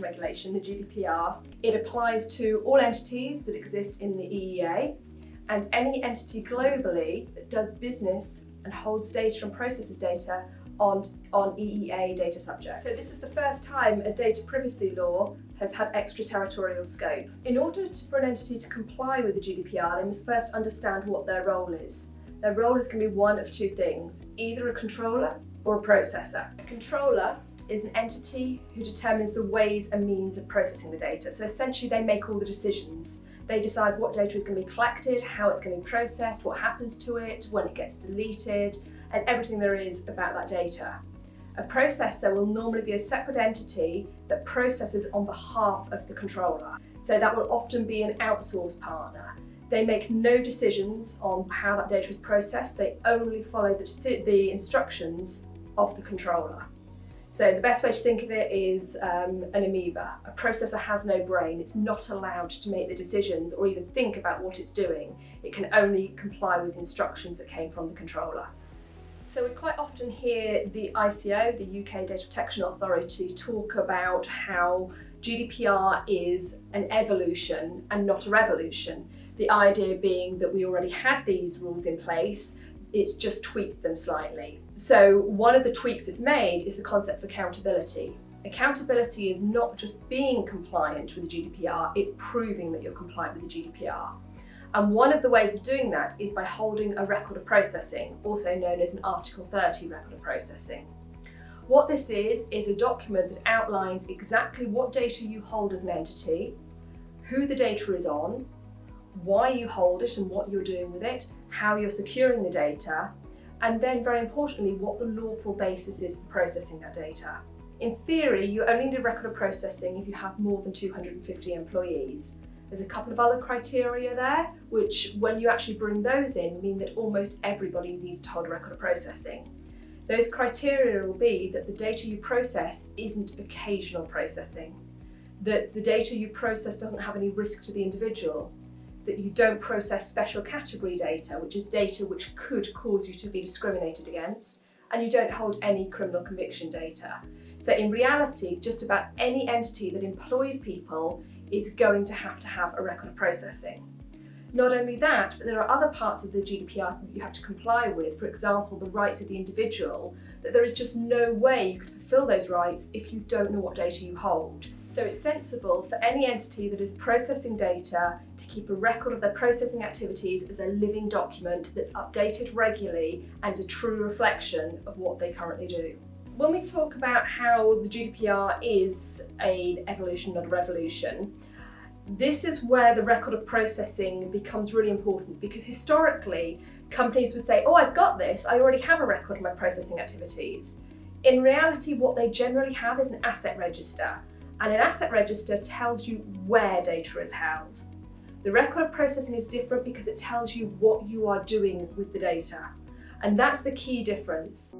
regulation, the GDPR. It applies to all entities that exist in the EEA and any entity globally that does business and holds data and processes data on EEA data subjects. So this is the first time a data privacy law has had extraterritorial scope. In order for an entity to comply with the GDPR, they must first understand what their role is. Their role is going to be one of two things, either a controller or a processor. A controller is an entity who determines the ways and means of processing the data. So essentially they make all the decisions. They decide what data is going to be collected, how it's going to be processed, what happens to it, when it gets deleted, and everything there is about that data. A processor will normally be a separate entity that processes on behalf of the controller. So that will often be an outsourced partner. They make no decisions on how that data is processed. They only follow the instructions of the controller. So the best way to think of it is an amoeba. A processor has no brain. It's not allowed to make the decisions or even think about what it's doing. It can only comply with instructions that came from the controller. So we quite often hear the ICO, the UK Data Protection Authority, talk about how GDPR is an evolution and not a revolution. The idea being that we already had these rules in place, it's just tweaked them slightly. So one of the tweaks it's made is the concept of accountability. Accountability is not just being compliant with the GDPR, it's proving that you're compliant with the GDPR. And one of the ways of doing that is by holding a record of processing, also known as an Article 30 record of processing. What this is a document that outlines exactly what data you hold as an entity, who the data is on, why you hold it and what you're doing with it, how you're securing the data, and then very importantly, what the lawful basis is for processing that data. In theory, you only need a record of processing if you have more than 250 employees. There's a couple of other criteria there, which when you actually bring those in, mean that almost everybody needs to hold a record of processing. Those criteria will be that the data you process isn't occasional processing, that the data you process doesn't have any risk to the individual, that you don't process special category data, which is data which could cause you to be discriminated against, and you don't hold any criminal conviction data. So in reality, just about any entity that employs people is going to have a record of processing. Not only that, but there are other parts of the GDPR that you have to comply with, for example, the rights of the individual, that there is just no way you could fulfill those rights if you don't know what data you hold. So it's sensible for any entity that is processing data to keep a record of their processing activities as a living document that's updated regularly and is a true reflection of what they currently do. When we talk about how the GDPR is an evolution, not a revolution, this is where the record of processing becomes really important, because historically companies would say, oh, I've got this, I already have a record of my processing activities. In reality, what they generally have is an asset register, and an asset register tells you where data is held. The record of processing is different because it tells you what you are doing with the data, and that's the key difference.